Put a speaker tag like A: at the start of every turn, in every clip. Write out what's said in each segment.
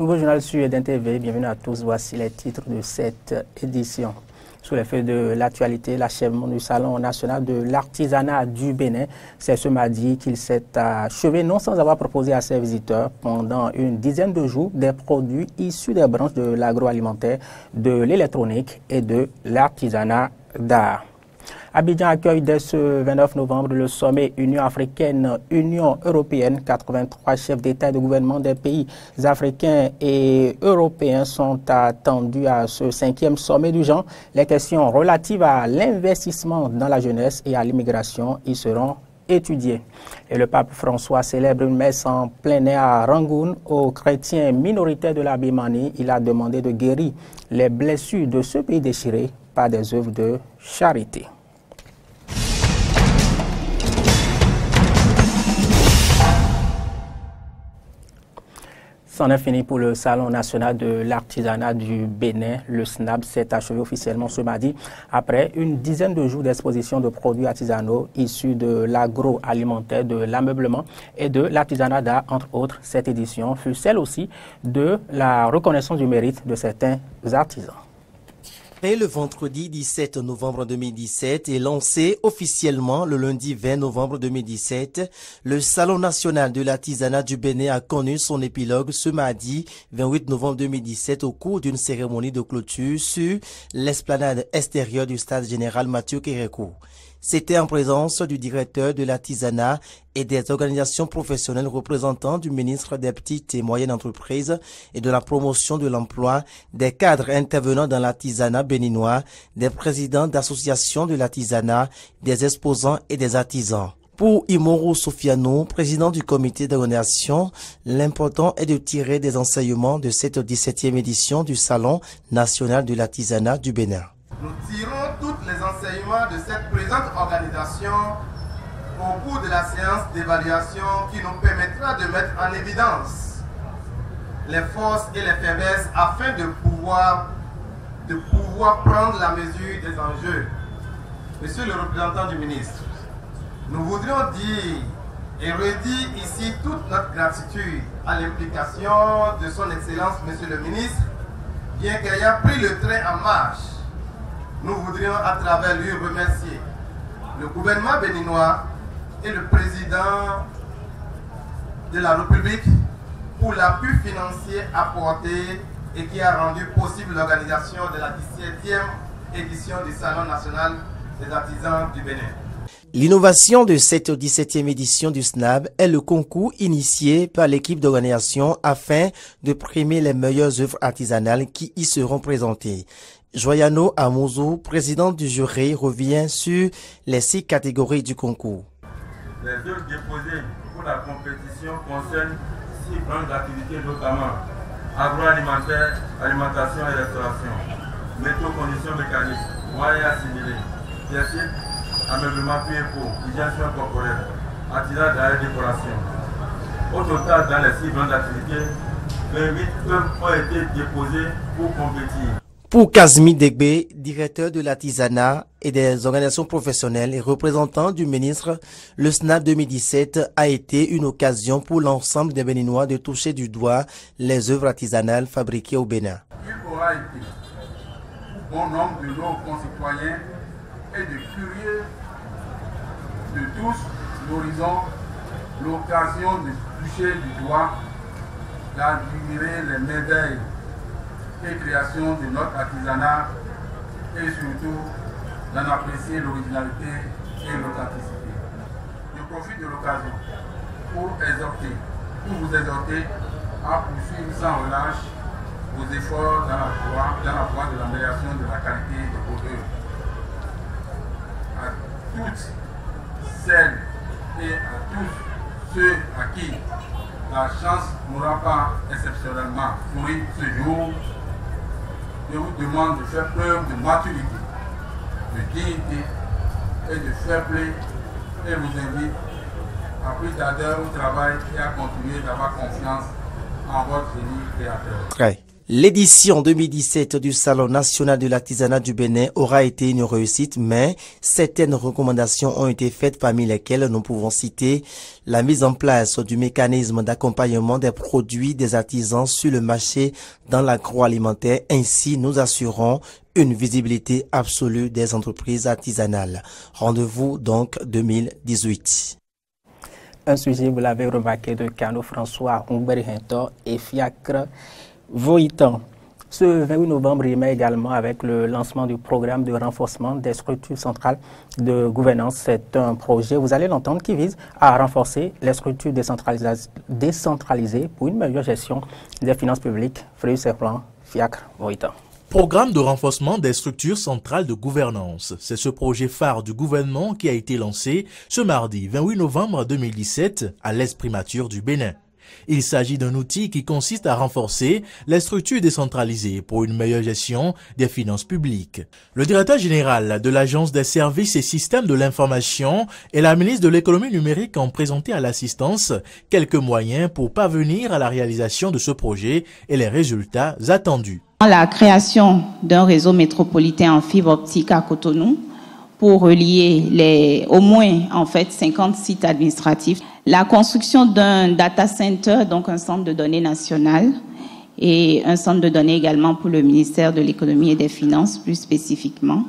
A: Nouveau journal sur EDN TV, bienvenue à tous. Voici les titres de cette édition. Sous les feux de l'actualité, l'achèvement du Salon national de l'artisanat du Bénin, c'est ce mardi qu'il s'est achevé, non sans avoir proposé à ses visiteurs pendant une dizaine de jours des produits issus des branches de l'agroalimentaire, de l'électronique et de l'artisanat d'art. Abidjan accueille dès ce 29 novembre le sommet Union africaine-Union européenne. 83 chefs d'État et de gouvernement des pays africains et européens sont attendus à ce 5e sommet du genre. Les questions relatives à l'investissement dans la jeunesse et à l'immigration y seront étudiées. Et le pape François célèbre une messe en plein air à Rangoon aux chrétiens minoritaires de la Birmanie. Il a demandé de guérir les blessures de ce pays déchiré par des œuvres de charité. C'en est fini pour le Salon national de l'artisanat du Bénin. Le SNAB s'est achevé officiellement ce mardi après une dizaine de jours d'exposition de produits artisanaux issus de l'agroalimentaire, de l'ameublement et de l'artisanat d'art, entre autres. Cette édition fut celle aussi de la reconnaissance du mérite de certains artisans.
B: Et le vendredi 17 novembre 2017 est lancé officiellement le lundi 20 novembre 2017. Le Salon national de l'artisanat du Bénin a connu son épilogue ce mardi 28 novembre 2017 au cours d'une cérémonie de clôture sur l'esplanade extérieure du stade général Mathieu Kérékou. C'était en présence du directeur de l'artisanat et des organisations professionnelles représentant du ministre des Petites et Moyennes Entreprises et de la promotion de l'emploi, des cadres intervenant dans l'artisanat béninois, des présidents d'associations de l'artisanat, des exposants et des artisans. Pour Imoru Sofiano, président du comité d'organisation, l'important est de tirer des enseignements de cette 17e édition du Salon national de l'artisanat du Bénin.
C: Nous tirons tous les enseignements de cette présente organisation au cours de la séance d'évaluation qui nous permettra de mettre en évidence les forces et les faiblesses afin de pouvoir prendre la mesure des enjeux. Monsieur le représentant du ministre, nous voudrions dire et redire ici toute notre gratitude à l'implication de son Excellence, Monsieur le ministre, bien qu'il ait pris le train en marche. Nous voudrions à travers lui remercier le gouvernement béninois et le président de la République pour l'appui financier apporté et qui a rendu possible l'organisation de la 17e édition du Salon national des artisans du Bénin.
B: L'innovation de cette 17e édition du SNAB est le concours initié par l'équipe d'organisation afin de primer les meilleures œuvres artisanales qui y seront présentées. Joyano Amouzou, président du jury, revient sur les 6 catégories du concours.
D: Les œuvres déposées pour la compétition concernent 6 grandes activités, notamment agroalimentaire, alimentation et restauration, métaux, conditions mécaniques, moyens assimilés, textile, ameublement puis éco, hygiène corporelle, artisanat d'art et décoration. Au total, dans les 6 grandes activités, 28 œuvres ont été déposées pour compétir.
B: Pour Kazmi Degbe, directeur de l'artisanat et des organisations professionnelles et représentant du ministre, le SNAB 2017 a été une occasion pour l'ensemble des Béninois de toucher du doigt les œuvres artisanales fabriquées au Bénin.
C: Il aura été, pour bon nombre de nos concitoyens et de curieux de tous l'horizon, l'occasion de toucher du doigt, d'admirer les merveilles et création de notre artisanat et surtout d'en apprécier l'originalité et l'authenticité. Je profite de l'occasion pour vous exhorter à poursuivre sans relâche vos efforts dans la voie de l'amélioration de la qualité de vos œuvres. À toutes celles et à tous ceux à qui la chance n'aura pas exceptionnellement souri ce jour, je vous demande de faire preuve de maturité, de dignité et de fair play et vous invite à plus d'ardeur au travail et à continuer d'avoir confiance en votre génie créateur.
B: L'édition 2017 du Salon national de l'artisanat du Bénin aura été une réussite, mais certaines recommandations ont été faites, parmi lesquelles nous pouvons citer la mise en place du mécanisme d'accompagnement des produits des artisans sur le marché dans l'agroalimentaire. Ainsi, nous assurons une visibilité absolue des entreprises artisanales. Rendez-vous donc 2018.
A: Un sujet, vous l'avez remarqué, de Cano François Humbert-Hinton et Fiacre Voitan. Ce 28 novembre, il met également avec le lancement du programme de renforcement des structures centrales de gouvernance. C'est un projet, vous allez l'entendre, qui vise à renforcer les structures décentralisées pour une meilleure gestion des finances publiques. Frédéric Seplan, Fiacre Voitan.
E: Programme de renforcement des structures centrales de gouvernance. C'est ce projet phare du gouvernement qui a été lancé ce mardi 28 novembre 2017 à l'Est primature du Bénin. Il s'agit d'un outil qui consiste à renforcer les structures décentralisées pour une meilleure gestion des finances publiques. Le directeur général de l'Agence des services et systèmes de l'information et la ministre de l'économie numérique ont présenté à l'assistance quelques moyens pour parvenir à la réalisation de ce projet et les résultats attendus.
F: La création d'un réseau métropolitain en fibre optique à Cotonou pour relier au moins 50 sites administratifs. La construction d'un data center, donc un centre de données national, et un centre de données également pour le ministère de l'économie et des finances plus spécifiquement.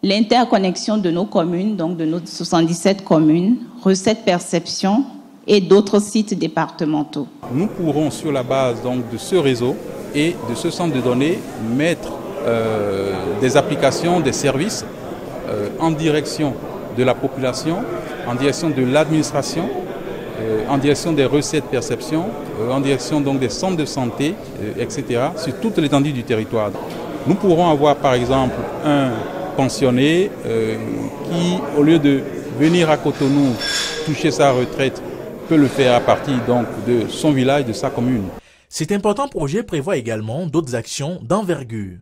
F: L'interconnexion de nos communes, donc de nos 77 communes, recettes perception et d'autres sites départementaux.
G: Nous pourrons sur la base donc de ce réseau et de ce centre de données mettre des applications, des services en direction de la population, en direction de l'administration, en direction des recettes perception, en direction donc des centres de santé, etc., sur toute l'étendue du territoire. Nous pourrons avoir par exemple un pensionné qui, au lieu de venir à Cotonou toucher sa retraite, peut le faire à partir donc de son village, de sa commune.
E: Cet important projet prévoit également d'autres actions d'envergure.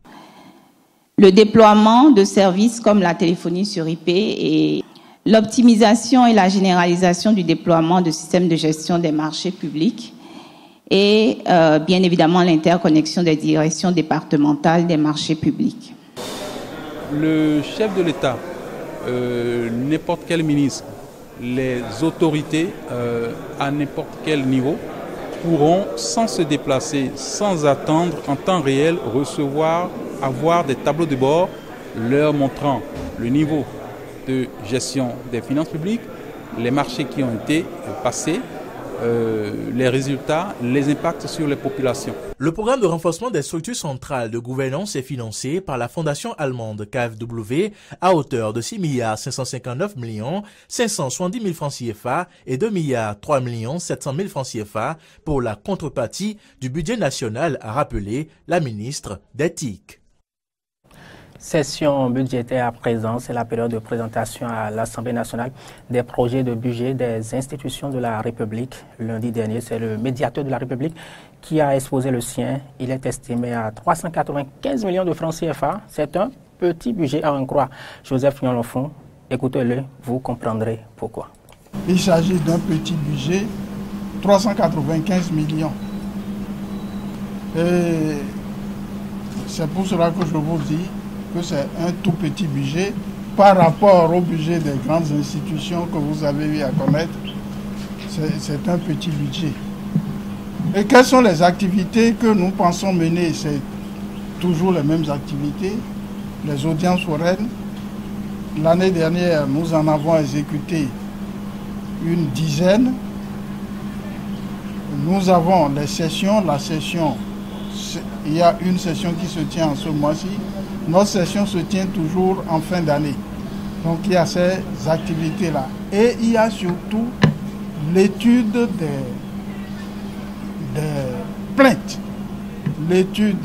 F: Le déploiement de services comme la téléphonie sur IP et l'optimisation et la généralisation du déploiement de systèmes de gestion des marchés publics et bien évidemment l'interconnexion des directions départementales des marchés publics.
G: Le chef de l'État, n'importe quel ministre, les autorités à n'importe quel niveau pourront, sans se déplacer, sans attendre, en temps réel, avoir des tableaux de bord leur montrant le niveau de gestion des finances publiques, les marchés qui ont été passés, les résultats, les impacts sur les populations.
E: Le programme de renforcement des structures centrales de gouvernance est financé par la fondation allemande KfW à hauteur de 6 559 570 000 francs CFA et 2 3 700 000 francs CFA pour la contrepartie du budget national, a rappelé la ministre d'éthique.
A: Session budgétaire à présent, c'est la période de présentation à l'Assemblée nationale des projets de budget des institutions de la République. Lundi dernier, c'est le médiateur de la République qui a exposé le sien. Il est estimé à 395 millions de francs CFA. C'est un petit budget à en croire. Joseph Nyolofon, écoutez-le, vous comprendrez pourquoi.
H: Il s'agit d'un petit budget, 395 millions. Et c'est pour cela que je vous dis que c'est un tout petit budget par rapport au budget des grandes institutions que vous avez eu à connaître. C'est un petit budget. Et quelles sont les activités que nous pensons mener? C'est toujours les mêmes activités. Les audiences foraines. L'année dernière, nous en avons exécuté une dizaine. Nous avons les sessions. La session, il y a une session qui se tient en ce mois-ci. Notre session se tient toujours en fin d'année. Donc il y a ces activités-là. Et il y a surtout l'étude des plaintes, l'étude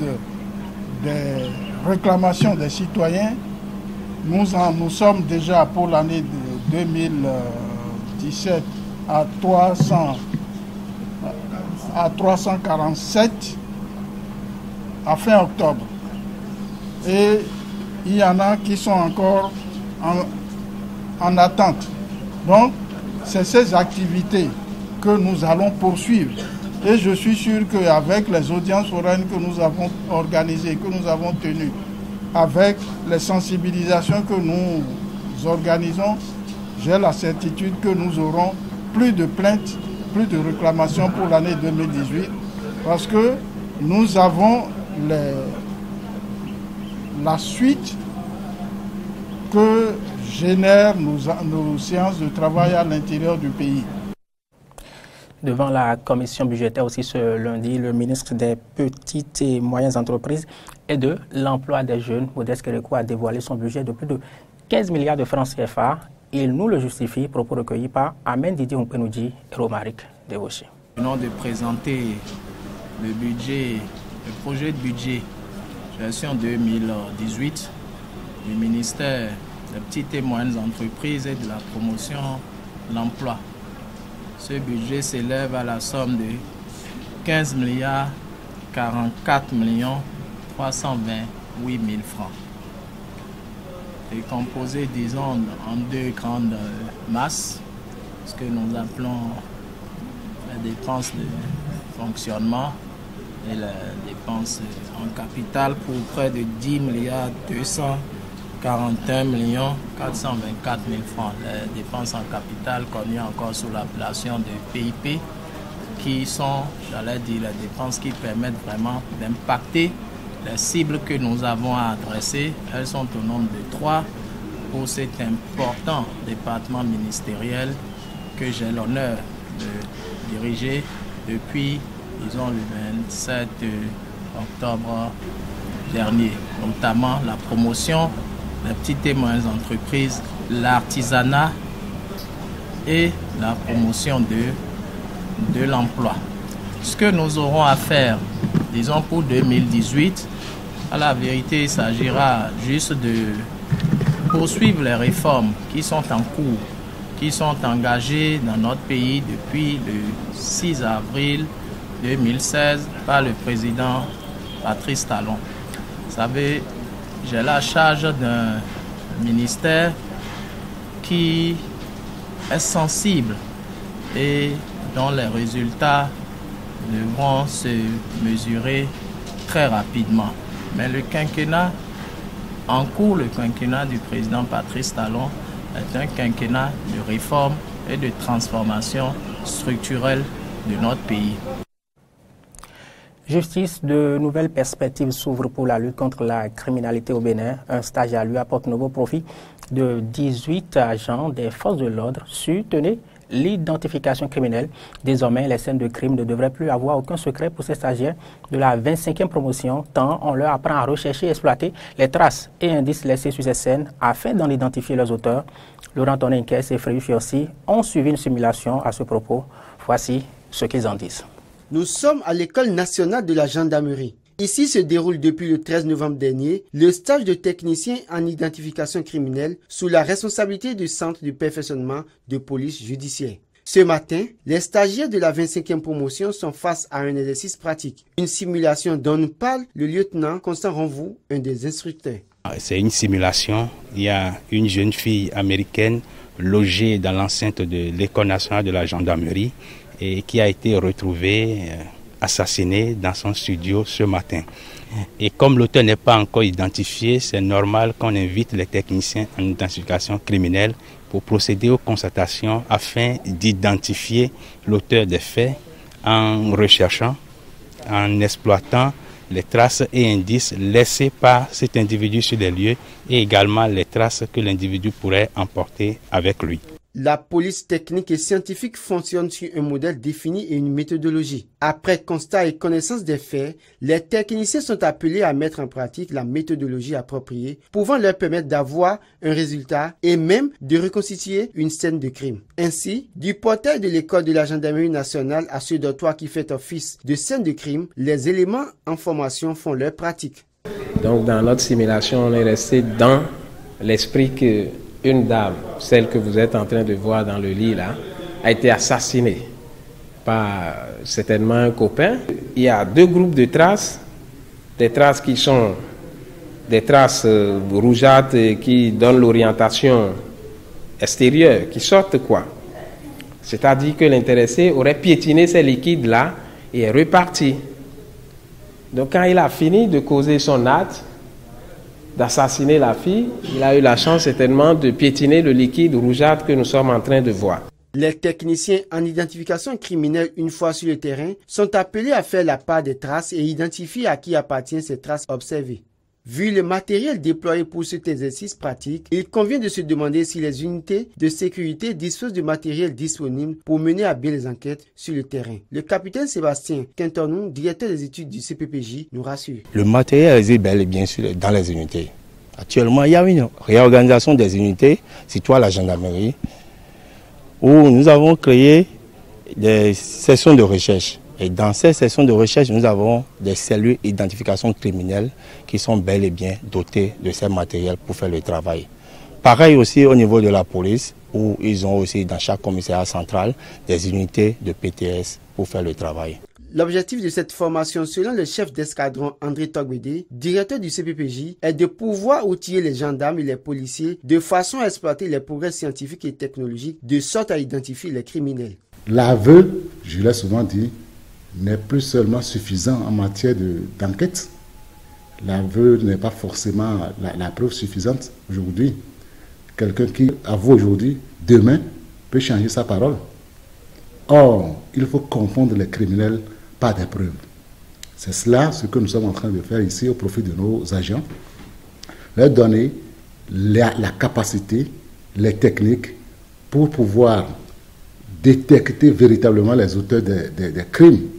H: des réclamations des citoyens. Nous sommes déjà pour l'année de 2017 à 347 à fin octobre. Et il y en a qui sont encore en attente. Donc, c'est ces activités que nous allons poursuivre Et je suis sûr qu'avec les audiences foraines que nous avons organisées, que nous avons tenues, avec les sensibilisations que nous organisons, j'ai la certitude que nous aurons plus de plaintes, plus de réclamations pour l'année 2018, parce que nous avons la suite que génèrent nos séances de travail à l'intérieur du pays.
A: Devant la commission budgétaire aussi ce lundi, le ministre des Petites et Moyennes Entreprises et de l'Emploi des Jeunes, Modeste Kérékou, a dévoilé son budget de plus de 15 milliards de francs CFA. Il nous le justifie, propos recueillis par Amen Didier Ompenoudji et Romaric Devoché.
I: Nous venons de présenter le projet de budget gestion 2018 du ministère des Petites et Moyennes Entreprises et de la promotion de l'emploi. Ce budget s'élève à la somme de 15 milliards 44 millions 328 000 francs. C'est composé, disons, en deux grandes masses, ce que nous appelons les dépenses de fonctionnement et les dépenses en capital pour près de 10 milliards 241 millions 424 000 francs. Les dépenses en capital connues encore sous l'appellation de PIP, qui sont, j'allais dire, les dépenses qui permettent vraiment d'impacter les cibles que nous avons à adresser. Elles sont au nombre de 3 pour cet important département ministériel que j'ai l'honneur de diriger depuis, disons, le 27 octobre dernier, notamment la promotion des petites et moyennes entreprises, l'artisanat et la promotion de l'emploi. Ce que nous aurons à faire, disons, pour 2018, à la vérité, il s'agira juste de poursuivre les réformes qui sont en cours, qui sont engagées dans notre pays depuis le 6 avril 2016 par le président Patrice Talon. Vous savez, j'ai la charge d'un ministère qui est sensible et dont les résultats devront se mesurer très rapidement. Mais le quinquennat en cours, le quinquennat du président Patrice Talon, est un quinquennat de réforme et de transformation structurelle de notre pays.
A: Justice, de nouvelles perspectives s'ouvrent pour la lutte contre la criminalité au Bénin. Un stage à lui apporte nouveau profit de 18 agents des forces de l'ordre su tenir l'identification criminelle. Désormais, les scènes de crime ne devraient plus avoir aucun secret pour ces stagiaires de la 25e promotion, tant on leur apprend à rechercher et exploiter les traces et indices laissés sur ces scènes afin d'en identifier leurs auteurs. Laurent Toninques et Frédéric Fiorcy ont suivi une simulation à ce propos. Voici ce qu'ils en disent.
J: Nous sommes à l'École nationale de la gendarmerie. Ici se déroule depuis le 13 novembre dernier le stage de technicien en identification criminelle sous la responsabilité du Centre de perfectionnement de police judiciaire. Ce matin, les stagiaires de la 25e promotion sont face à un exercice pratique. Une simulation dont nous parle le lieutenant Constant Renvou, un des instructeurs.
K: C'est une simulation. Il y a une jeune fille américaine logée dans l'enceinte de l'École nationale de la gendarmerie et qui a été retrouvée assassinée dans son studio ce matin. Et comme l'auteur n'est pas encore identifié, c'est normal qu'on invite les techniciens en identification criminelle pour procéder aux constatations afin d'identifier l'auteur des faits en recherchant, en exploitant les traces et indices laissés par cet individu sur les lieux et également les traces que l'individu pourrait emporter avec lui.
J: La police technique et scientifique fonctionne sur un modèle défini et une méthodologie. Après constat et connaissance des faits, les techniciens sont appelés à mettre en pratique la méthodologie appropriée, pouvant leur permettre d'avoir un résultat et même de reconstituer une scène de crime. Ainsi, du portail de l'école de la gendarmerie nationale à ce dortoir qui fait office de scène de crime, les éléments en formation font leur pratique.
L: Donc dans notre simulation, on est resté dans l'esprit que une dame, celle que vous êtes en train de voir dans le lit là, a été assassinée par certainement un copain. Il y a deux groupes de traces, des traces qui sont des traces rougeâtres qui donnent l'orientation extérieure, qui sortent quoi. C'est-à-dire que l'intéressé aurait piétiné ces liquides là et est reparti. Donc quand il a fini de causer son acte, d'assassiner la fille, il a eu la chance certainement de piétiner le liquide rougeâtre que nous sommes en train de voir.
J: Les techniciens en identification criminelle, une fois sur le terrain, sont appelés à faire la part des traces et identifier à qui appartiennent ces traces observées. Vu le matériel déployé pour cet exercice pratique, il convient de se demander si les unités de sécurité disposent de matériel disponible pour mener à bien les enquêtes sur le terrain. Le capitaine Sébastien Quintonou, directeur des études du CPPJ, nous rassure.
M: Le matériel réside bel et bien sûr dans les unités. Actuellement, il y a une réorganisation des unités, surtout à la gendarmerie, où nous avons créé des sessions de recherche. Et dans ces sessions de recherche, nous avons des cellules d'identification criminelle qui sont bel et bien dotées de ces matériels pour faire le travail. Pareil aussi au niveau de la police, où ils ont aussi dans chaque commissariat central des unités de PTS pour faire le travail.
J: L'objectif de cette formation, selon le chef d'escadron André Togbede, directeur du CPPJ, est de pouvoir outiller les gendarmes et les policiers de façon à exploiter les progrès scientifiques et technologiques de sorte à identifier les criminels.
N: L'aveu, je l'ai souvent dit, n'est plus seulement suffisant en matière d'enquête. L'aveu n'est pas forcément la preuve suffisante aujourd'hui. Quelqu'un qui avoue aujourd'hui, demain, peut changer sa parole. Or, il faut confondre les criminels par des preuves. C'est cela ce que nous sommes en train de faire ici au profit de nos agents. Leur donner la capacité, les techniques pour pouvoir détecter véritablement les auteurs des crimes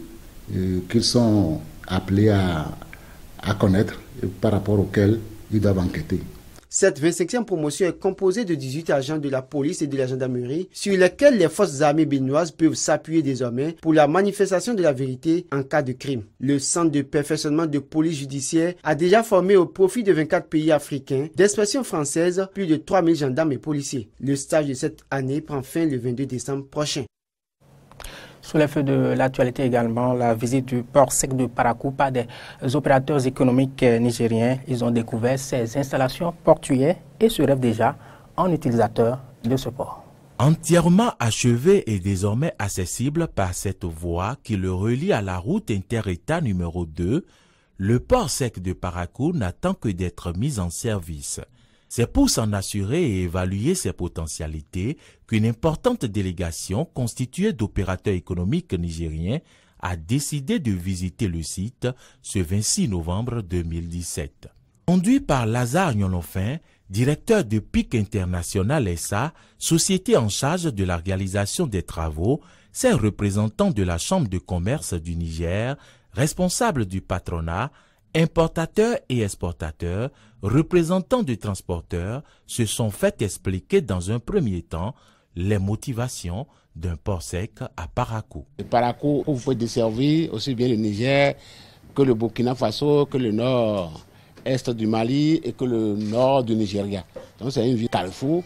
N: qu'ils sont appelés à connaître et par rapport auxquels ils doivent enquêter.
J: Cette 25e promotion est composée de 18 agents de la police et de la gendarmerie sur lesquels les forces armées béninoises peuvent s'appuyer désormais pour la manifestation de la vérité en cas de crime. Le centre de perfectionnement de police judiciaire a déjà formé au profit de 24 pays africains d'expression française plus de 3000 gendarmes et policiers. Le stage de cette année prend fin le 22 décembre prochain.
A: Sous les feux de l'actualité également, la visite du port sec de Parakou par des opérateurs économiques nigériens. Ils ont découvert ces installations portuaires et se rêvent déjà en utilisateurs de ce port.
E: Entièrement achevé et désormais accessible par cette voie qui le relie à la route inter-État numéro 2, le port sec de Parakou n'attend que d'être mis en service. C'est pour s'en assurer et évaluer ses potentialités qu'une importante délégation constituée d'opérateurs économiques nigériens a décidé de visiter le site ce 26 novembre 2017. Conduit par Lazare Nyolofin, directeur de PIC International SA, société en charge de la réalisation des travaux, ces représentants de la Chambre de commerce du Niger, responsables du patronat, importateurs et exportateurs, représentants de transporteurs se sont fait expliquer dans un premier temps les motivations d'un port sec à Parakou.
O: Parakou, vous pouvez desservir aussi bien le Niger que le Burkina Faso, que le nord-est du Mali et que le nord du Nigeria. Donc c'est une ville carrefour.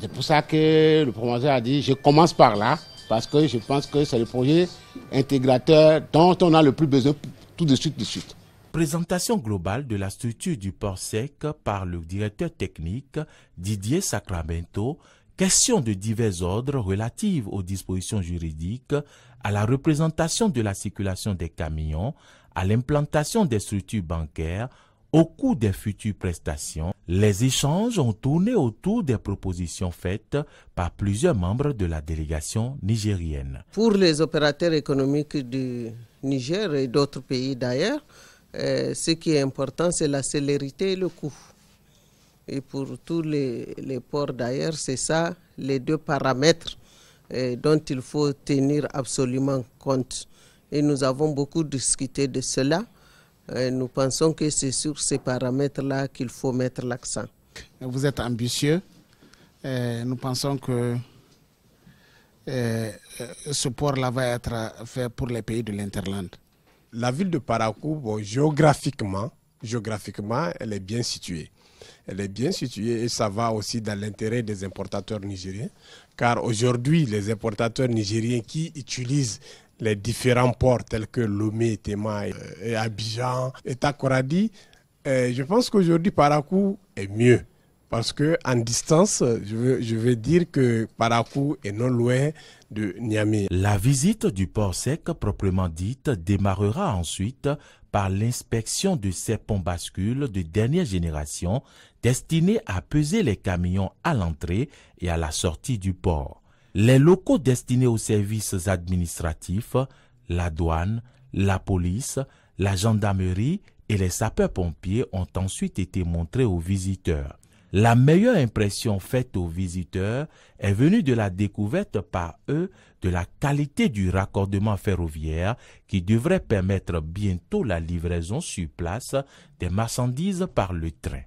O: C'est pour ça que le promoteur a dit je commence par là parce que je pense que c'est le projet intégrateur dont on a le plus besoin tout de suite.
E: Présentation globale de la structure du port sec par le directeur technique Didier Sacramento, question de divers ordres relatives aux dispositions juridiques, à la représentation de la circulation des camions, à l'implantation des structures bancaires, au coût des futures prestations. Les échanges ont tourné autour des propositions faites par plusieurs membres de la délégation nigérienne.
P: Pour les opérateurs économiques du Niger et d'autres pays d'ailleurs, ce qui est important, c'est la célérité et le coût. Et pour tous les ports d'ailleurs, c'est ça les deux paramètres dont il faut tenir absolument compte. Et nous avons beaucoup discuté de cela. Nous pensons que c'est sur ces paramètres-là qu'il faut mettre l'accent.
O: Vous êtes ambitieux. Nous pensons que ce port-là va être fait pour les pays de l'Interland.
Q: La ville de Parakou, géographiquement, elle est bien située. Elle est bien située et ça va aussi dans l'intérêt des importateurs nigériens. Car aujourd'hui, les importateurs nigériens qui utilisent les différents ports tels que Lomé, Tema et Abidjan et Takoradi, je pense qu'aujourd'hui Parakou est mieux. parce que en distance, je veux dire que Parakou est non loin de Niamey.
E: La visite du port sec proprement dite démarrera ensuite par l'inspection de ces ponts bascules de dernière génération destinés à peser les camions à l'entrée et à la sortie du port. Les locaux destinés aux services administratifs, la douane, la police, la gendarmerie et les sapeurs-pompiers ont ensuite été montrés aux visiteurs. La meilleure impression faite aux visiteurs est venue de la découverte par eux de la qualité du raccordement ferroviaire qui devrait permettre bientôt la livraison sur place des marchandises par le train.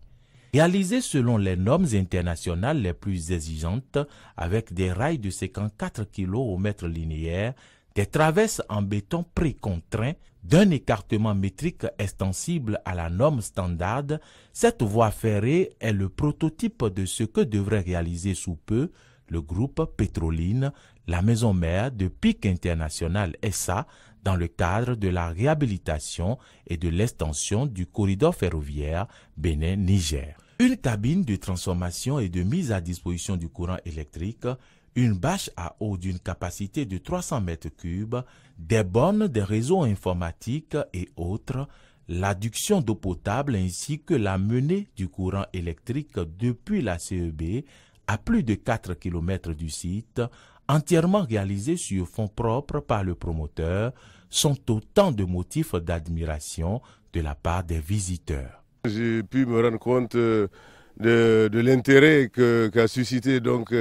E: Réalisé selon les normes internationales les plus exigeantes avec des rails de 54 kg au mètre linéaire, des traverses en béton précontraint, d'un écartement métrique extensible à la norme standard, cette voie ferrée est le prototype de ce que devrait réaliser sous peu le groupe Pétroline, la maison mère de PIC International SA, dans le cadre de la réhabilitation et de l'extension du corridor ferroviaire Bénin-Niger. Une cabine de transformation et de mise à disposition du courant électrique, une bâche à eau d'une capacité de 300 mètres cubes, des bornes des réseaux informatiques et autres, l'adduction d'eau potable ainsi que la menée du courant électrique depuis la CEB à plus de 4 km du site, entièrement réalisés sur fonds propres par le promoteur, sont autant de motifs d'admiration de la part des visiteurs.
R: J'ai pu me rendre compte de l'intérêt qu'a suscité donc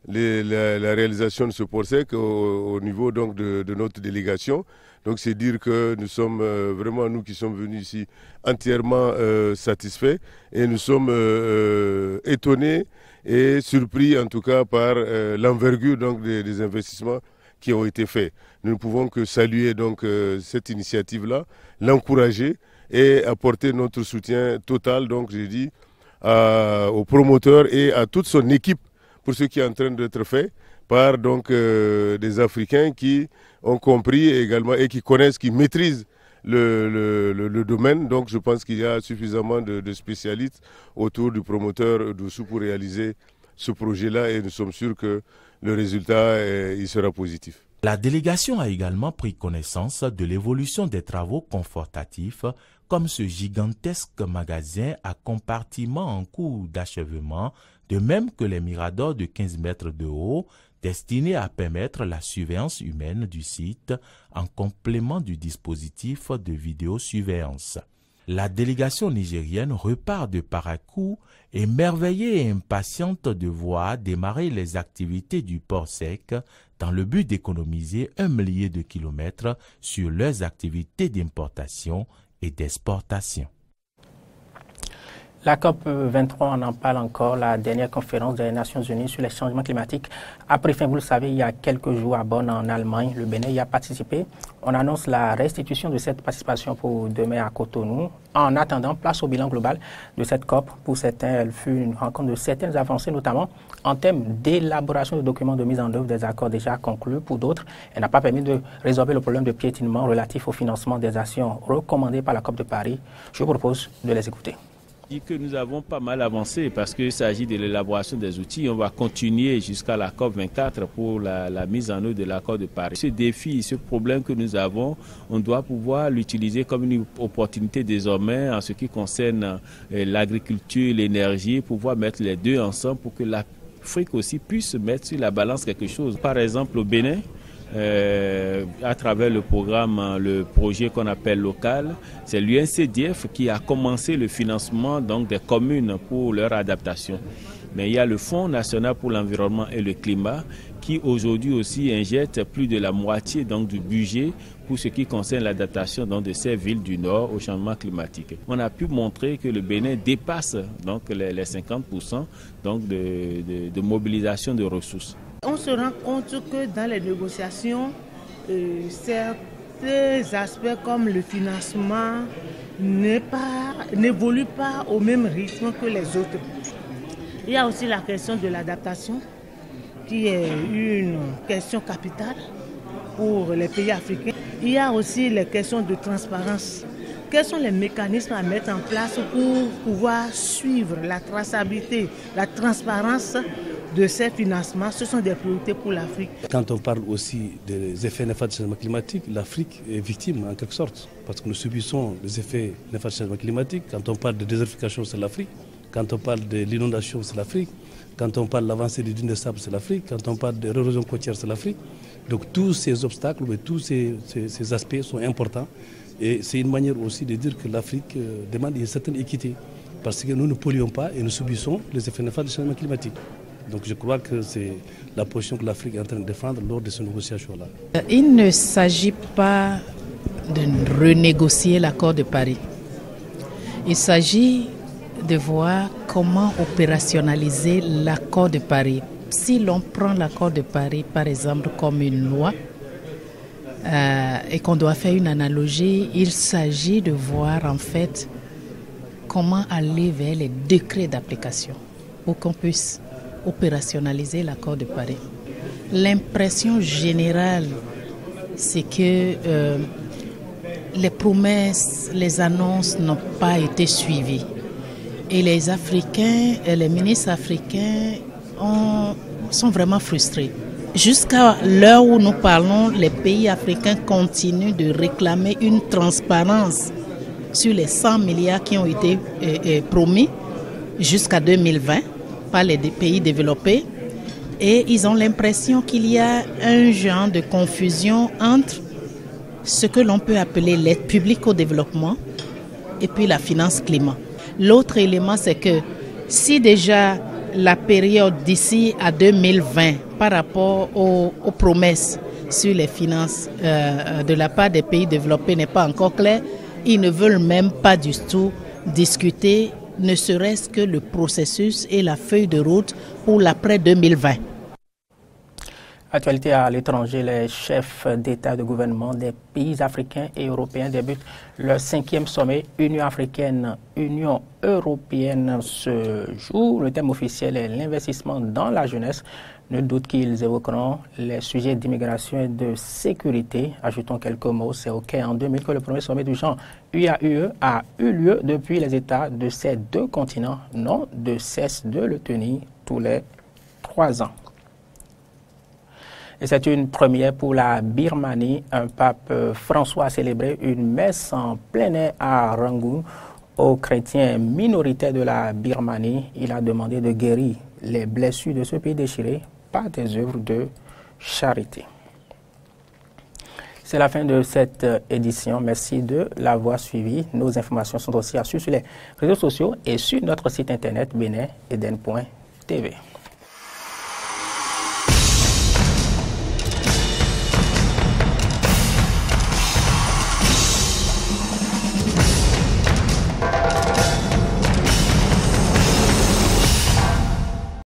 R: la réalisation de ce port sec au niveau donc de notre délégation. Donc c'est dire que nous sommes vraiment, nous qui sommes venus ici, entièrement satisfaits et nous sommes étonnés et surpris en tout cas par l'envergure donc des investissements qui ont été faits. Nous ne pouvons que saluer donc cette initiative-là, l'encourager et apporter notre soutien total, donc j'ai dit, au promoteur et à toute son équipe pour ce qui est en train d'être fait par donc des Africains qui ont compris également et qui connaissent, qui maîtrisent le domaine. Donc je pense qu'il y a suffisamment de spécialistes autour du promoteur Doussou pour réaliser ce projet-là et nous sommes sûrs que le résultat il sera positif.
E: La délégation a également pris connaissance de l'évolution des travaux confortatifs comme ce gigantesque magasin à compartiments en cours d'achèvement, de même que les miradors de 15 mètres de haut destinés à permettre la surveillance humaine du site en complément du dispositif de vidéosurveillance. La délégation nigérienne repart de Parakou, émerveillée et impatiente de voir démarrer les activités du port sec dans le but d'économiser 1 millier de kilomètres sur leurs activités d'importation et d'exportation.
A: La COP23, on en parle encore, la dernière conférence des Nations Unies sur les changements climatiques a pris fin, vous le savez, il y a quelques jours à Bonn en Allemagne. Le Bénin y a participé. On annonce la restitution de cette participation pour demain à Cotonou. En attendant, place au bilan global de cette COP. Pour certains, elle fut une rencontre de certaines avancées, notamment en termes d'élaboration de documents de mise en œuvre des accords déjà conclus. Pour d'autres, elle n'a pas permis de résorber le problème de piétinement relatif au financement des actions recommandées par la COP de Paris. Je vous propose de les écouter.
S: Que nous avons pas mal avancé parce qu'il s'agit de l'élaboration des outils. On va continuer jusqu'à la COP24 pour la mise en œuvre de l'accord de Paris. Ce défi, ce problème que nous avons, on doit pouvoir l'utiliser comme une opportunité désormais en ce qui concerne l'agriculture, l'énergie, pouvoir mettre les deux ensemble pour que l'Afrique aussi puisse mettre sur la balance quelque chose. Par exemple, au Bénin, à travers le programme, le projet qu'on appelle local, c'est l'UNCDF qui a commencé le financement donc des communes pour leur adaptation. Mais il y a le Fonds national pour l'environnement et le climat qui aujourd'hui aussi injecte plus de la moitié donc du budget pour ce qui concerne l'adaptation de ces villes du Nord au changement climatique. On a pu montrer que le Bénin dépasse donc les 50% donc de mobilisation de ressources.
T: On se rend compte que dans les négociations, certains aspects comme le financement n'évoluent pas au même rythme que les autres. Il y a aussi la question de l'adaptation, qui est une question capitale pour les pays africains. Il y a aussi les questions de transparence quels sont les mécanismes à mettre en place pour pouvoir suivre la traçabilité, la transparence de ces financements? Ce sont des priorités pour l'Afrique.
U: Quand on parle aussi des effets néfastes du changement climatique, l'Afrique est victime en quelque sorte, parce que nous subissons les effets néfastes du changement climatique. Quand on parle de désertification, c'est l'Afrique. Quand on parle de l'inondation, c'est l'Afrique. Quand on parle de l'avancée des dunes de sable, c'est l'Afrique. Quand on parle de l'érosion côtière, c'est l'Afrique. Donc tous ces obstacles, tous ces aspects sont importants. Et c'est une manière aussi de dire que l'Afrique demande une certaine équité. Parce que nous ne polluons pas et nous subissons les effets néfastes du changement climatique. Donc je crois que c'est la position que l'Afrique est en train de défendre lors de ces négociations-là.
V: Il ne s'agit pas de renégocier l'accord de Paris. Il s'agit de voir comment opérationnaliser l'accord de Paris. Si l'on prend l'accord de Paris, par exemple, comme une loi, et qu'on doit faire une analogie, il s'agit de voir en fait comment aller vers les décrets d'application pour qu'on puisse opérationnaliser l'accord de Paris. L'impression générale, c'est que les promesses, les annonces n'ont pas été suivies. Et les Africains, les ministres africains sont vraiment frustrés. Jusqu'à l'heure où nous parlons, les pays africains continuent de réclamer une transparence sur les 100 milliards qui ont été promis jusqu'à 2020 par les pays développés. Et ils ont l'impression qu'il y a un genre de confusion entre ce que l'on peut appeler l'aide publique au développement et puis la finance climat. L'autre élément, c'est que si déjà la période d'ici à 2020 par rapport aux promesses sur les finances de la part des pays développés n'est pas encore claire, ils ne veulent même pas du tout discuter, ne serait-ce que le processus et la feuille de route pour l'après 2020.
A: Actualité à l'étranger, les chefs d'État et de gouvernement des pays africains et européens débutent leur 5e sommet Union africaine-Union européenne ce jour. Le thème officiel est l'investissement dans la jeunesse. Nul doute qu'ils évoqueront les sujets d'immigration et de sécurité. Ajoutons quelques mots, c'est au Caire en 2000 que le premier sommet du genre UAUE a eu lieu. Depuis, les États de ces deux continents n'ont de cesse de le tenir tous les 3 ans. Et c'est une première pour la Birmanie. Un pape François a célébré une messe en plein air à Rangoon aux chrétiens minoritaires de la Birmanie. Il a demandé de guérir les blessures de ce pays déchiré par des œuvres de charité. C'est la fin de cette édition. Merci de l'avoir suivi. Nos informations sont aussi à suivre sur les réseaux sociaux et sur notre site internet benin-eden.tv.